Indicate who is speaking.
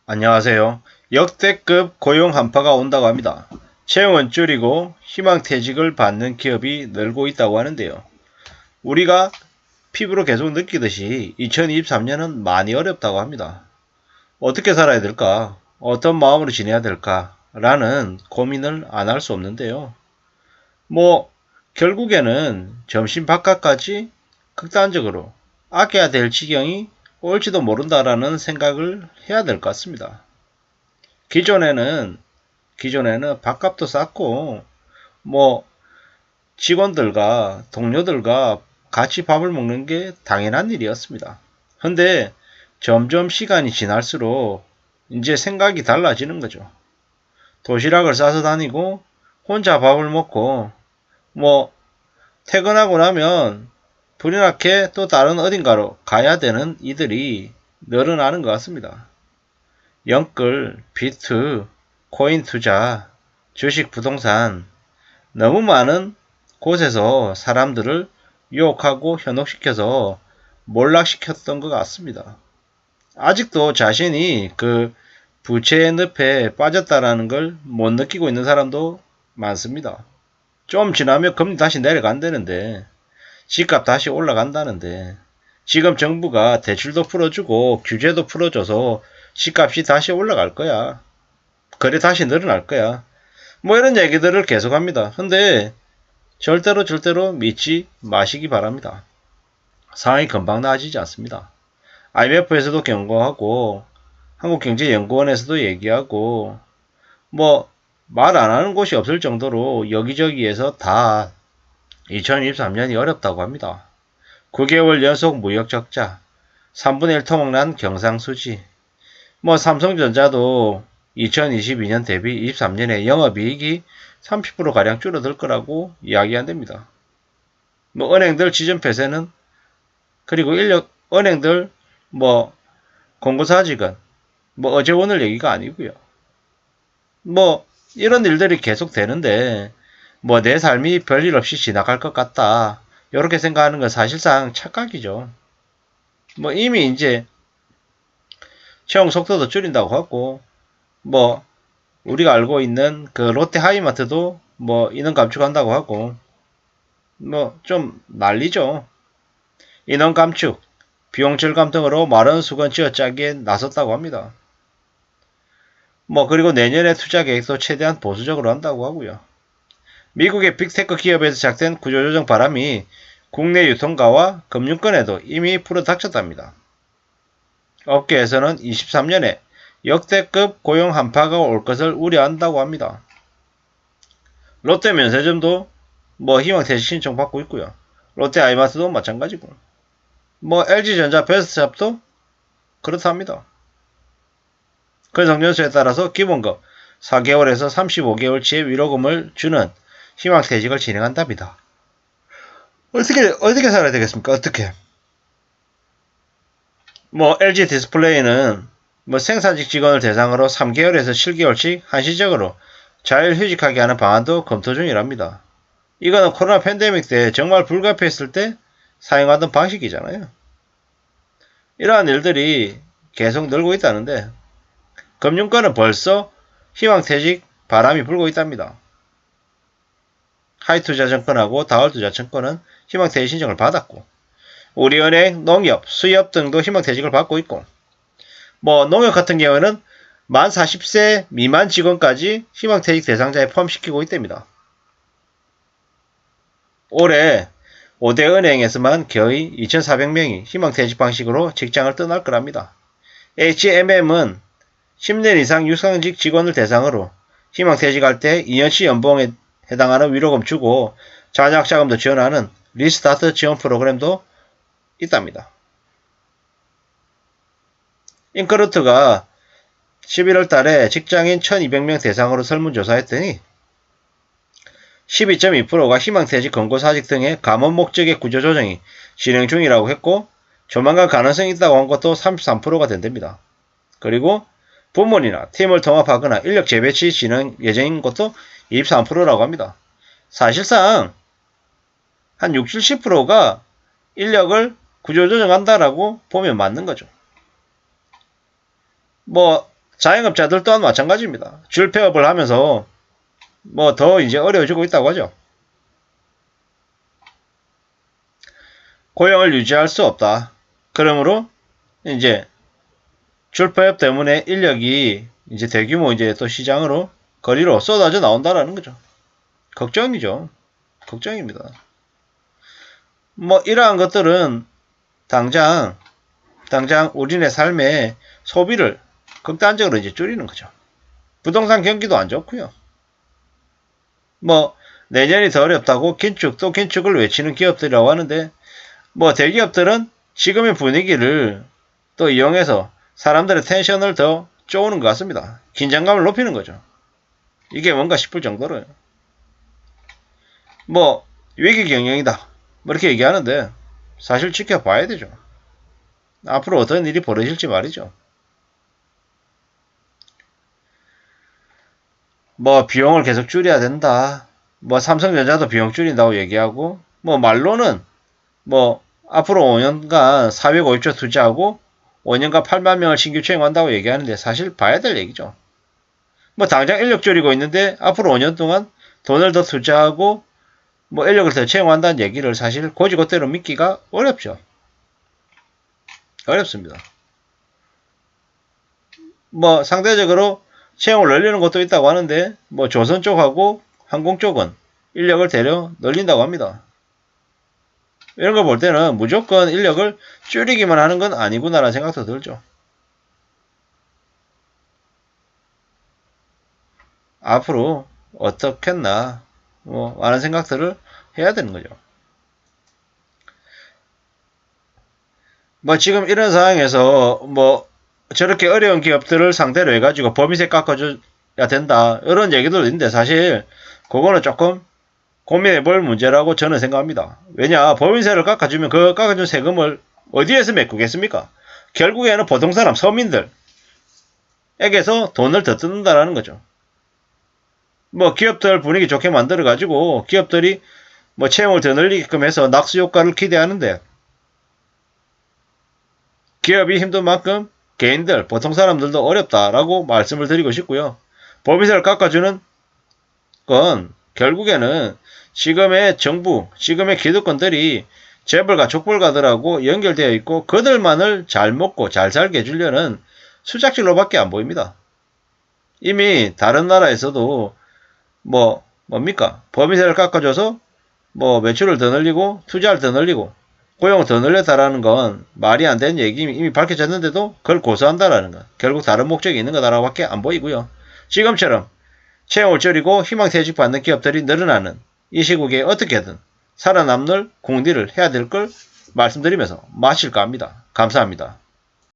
Speaker 1: 안녕하세요. 역대급 고용 한파가 온다고 합니다. 채용은 줄이고 희망퇴직을 받는 기업이 늘고 있다고 하는데요. 우리가 피부로 계속 느끼듯이 2023년은 많이 어렵다고 합니다. 어떻게 살아야 될까? 어떤 마음으로 지내야 될까? 라는 고민을 안 할 수 없는데요. 결국에는 점심 바깥까지 극단적으로 아껴야 될 지경이 올지도 모른다라는 생각을 해야 될 것 같습니다. 기존에는 밥값도 쌌고 뭐 직원들과 동료들과 같이 밥을 먹는 게 당연한 일이었습니다. 근데 점점 시간이 지날수록 이제 생각이 달라지는 거죠. 도시락을 싸서 다니고 혼자 밥을 먹고 뭐 퇴근하고 나면 불이 나게 또 다른 어딘가로 가야 되는 이들이 늘어나는 것 같습니다. 영끌, 비트, 코인 투자, 주식, 부동산 너무 많은 곳에서 사람들을 유혹하고 현혹시켜서 몰락시켰던 것 같습니다. 아직도 자신이 그 부채의 늪에 빠졌다라는 걸 못 느끼고 있는 사람도 많습니다. 좀 지나면 금리 다시 내려간다는데, 집값 다시 올라간다는데, 지금 정부가 대출도 풀어주고 규제도 풀어줘서 집값이 다시 올라갈 거야. 거래 다시 늘어날 거야. 이런 얘기들을 계속합니다. 근데 절대로 믿지 마시기 바랍니다. 상황이 금방 나아지지 않습니다. IMF에서도 경고하고 한국경제연구원에서도 얘기하고 말 안 하는 곳이 없을 정도로 여기저기에서 다 2023년이 어렵다고 합니다. 9개월 연속 무역 적자, 3분의 1 토막난 경상수지, 삼성전자도 2022년 대비 23년에 영업이익이 30%가량 줄어들 거라고 이야기한답니다. 은행들 지점 폐쇄는, 그리고 은행들, 공고사직은, 어제 오늘 얘기가 아니고요. 이런 일들이 계속 되는데, 내 삶이 별일 없이 지나갈 것 같다. 이렇게 생각하는 건 사실상 착각이죠. 이미 이제 채용 속도도 줄인다고 하고, 우리가 알고 있는 그 롯데 하이마트도 인원 감축한다고 하고, 좀 난리죠. 인원 감축, 비용 절감 등으로 마른 수건 쥐어짜기에 나섰다고 합니다. 그리고 내년에 투자 계획도 최대한 보수적으로 한다고 하고요. 미국의 빅테크 기업에서 시작된 구조조정 바람이 국내 유통가와 금융권에도 이미 불어닥쳤답니다. 업계에서는 23년에 역대급 고용 한파가 올 것을 우려한다고 합니다. 롯데 면세점도 희망퇴직 신청 받고 있고요. 롯데 아이마트도 마찬가지고, LG전자 베스트샵도 그렇답니다. 근성연수에 따라서 기본급 4개월에서 35개월치의 위로금을 주는 희망퇴직을 진행한답니다. 어떻게 살아야 되겠습니까? 어떻게? LG 디스플레이는 생산직 직원을 대상으로 3개월에서 7개월씩 한시적으로 자율휴직하게 하는 방안도 검토 중이랍니다. 이거는 코로나 팬데믹 때 정말 불가피했을 때 사용하던 방식이잖아요. 이러한 일들이 계속 늘고 있다는데, 금융권은 벌써 희망퇴직 바람이 불고 있답니다. 하이투자증권하고 다울투자증권은 희망퇴직 신청을 받았고, 우리은행, 농협, 수협 등도 희망퇴직을 받고 있고, 농협 같은 경우에는 만 40세 미만 직원까지 희망퇴직 대상자에 포함시키고 있답니다. 올해 5대 은행에서만 거의 2,400명이 희망퇴직 방식으로 직장을 떠날 거랍니다. HMM은 10년 이상 육성직 직원을 대상으로 희망퇴직할 때 2년치 연봉에 해당하는 위로금 주고 장학자금도 지원하는 리스타트 지원 프로그램도 있답니다. 인크루트가 11월 달에 직장인 1200명 대상으로 설문조사했더니 12.2%가 희망퇴직 권고사직 등의 감원 목적의 구조조정이 진행 중이라고 했고, 조만간 가능성이 있다고 한 것도 33%가 된답니다. 그리고 부문이나 팀을 통합하거나 인력 재배치 진행 예정인 것도 23%라고 합니다. 사실상 한 60, 70%가 인력을 구조조정한다라고 보면 맞는 거죠. 자영업자들 또한 마찬가지입니다. 줄폐업을 하면서 뭐 더 이제 어려워지고 있다고 하죠. 고용을 유지할 수 없다. 그러므로 이제 줄폐업 때문에 인력이 이제 대규모 이제 또 시장으로 거리로 쏟아져 나온다라는 거죠. 걱정이죠. 걱정입니다. 뭐 이러한 것들은 당장 우리네 삶의 소비를 극단적으로 이제 줄이는 거죠. 부동산 경기도 안 좋고요. 뭐 내년이 더 어렵다고 또 긴축을 외치는 기업들이라고 하는데 뭐 대기업들은 지금의 분위기를 또 이용해서 사람들의 텐션을 더 쪼우는 것 같습니다. 긴장감을 높이는 거죠. 이게 뭔가 싶을 정도로요. 뭐 위기 경영이다. 뭐 이렇게 얘기하는데 사실 지켜봐야 되죠. 앞으로 어떤 일이 벌어질지 말이죠. 뭐 비용을 계속 줄여야 된다. 뭐 삼성전자도 비용 줄인다고 얘기하고 뭐 말로는 뭐 앞으로 5년간 450조 투자하고 5년간 8만 명을 신규 채용한다고 얘기하는데 사실 봐야 될 얘기죠. 뭐 당장 인력 줄이고 있는데 앞으로 5년 동안 돈을 더 투자하고 뭐 인력을 더 채용한다는 얘기를 사실 고지고대로 믿기가 어렵죠. 어렵습니다. 뭐 상대적으로 채용을 늘리는 것도 있다고 하는데 뭐 조선 쪽하고 항공 쪽은 인력을 대려 늘린다고 합니다. 이런 거 볼 때는 무조건 인력을 줄이기만 하는 건 아니구나라는 생각도 들죠. 앞으로 어떻겠나 뭐 많은 생각들을 해야 되는 거죠. 뭐 지금 이런 상황에서 뭐 저렇게 어려운 기업들을 상대로 해가지고 법인세 깎아줘야 된다 이런 얘기도 있는데 사실 그거는 조금 고민해 볼 문제라고 저는 생각합니다. 왜냐 법인세를 깎아주면 그 깎아준 세금을 어디에서 메꾸겠습니까? 결국에는 보통 사람 서민들에게서 돈을 더 뜯는다라는 거죠. 뭐 기업들 분위기 좋게 만들어 가지고 기업들이 뭐 채용을 더 늘리게끔 해서 낙수 효과를 기대하는데 기업이 힘든 만큼 개인들 보통 사람들도 어렵다라고 말씀을 드리고 싶고요. 법인세를 깎아주는 건 결국에는 지금의 정부, 지금의 기득권들이 재벌가 족벌가들하고 연결되어 있고 그들만을 잘 먹고 잘 살게 해주려는 수작질로밖에 안 보입니다. 이미 다른 나라에서도 뭡니까? 법인세를 깎아줘서 뭐 매출을 더 늘리고 투자를 더 늘리고 고용을 더 늘렸다라는 건 말이 안 되는 얘기 이미 밝혀졌는데도 그걸 고수한다라는 건 결국 다른 목적이 있는 거다라고밖에 안 보이고요. 지금처럼 채용을 줄이고 희망퇴직 받는 기업들이 늘어나는 이 시국에 어떻게든 살아남는 공리를 해야 될 걸 말씀드리면서 마칠까 합니다. 감사합니다.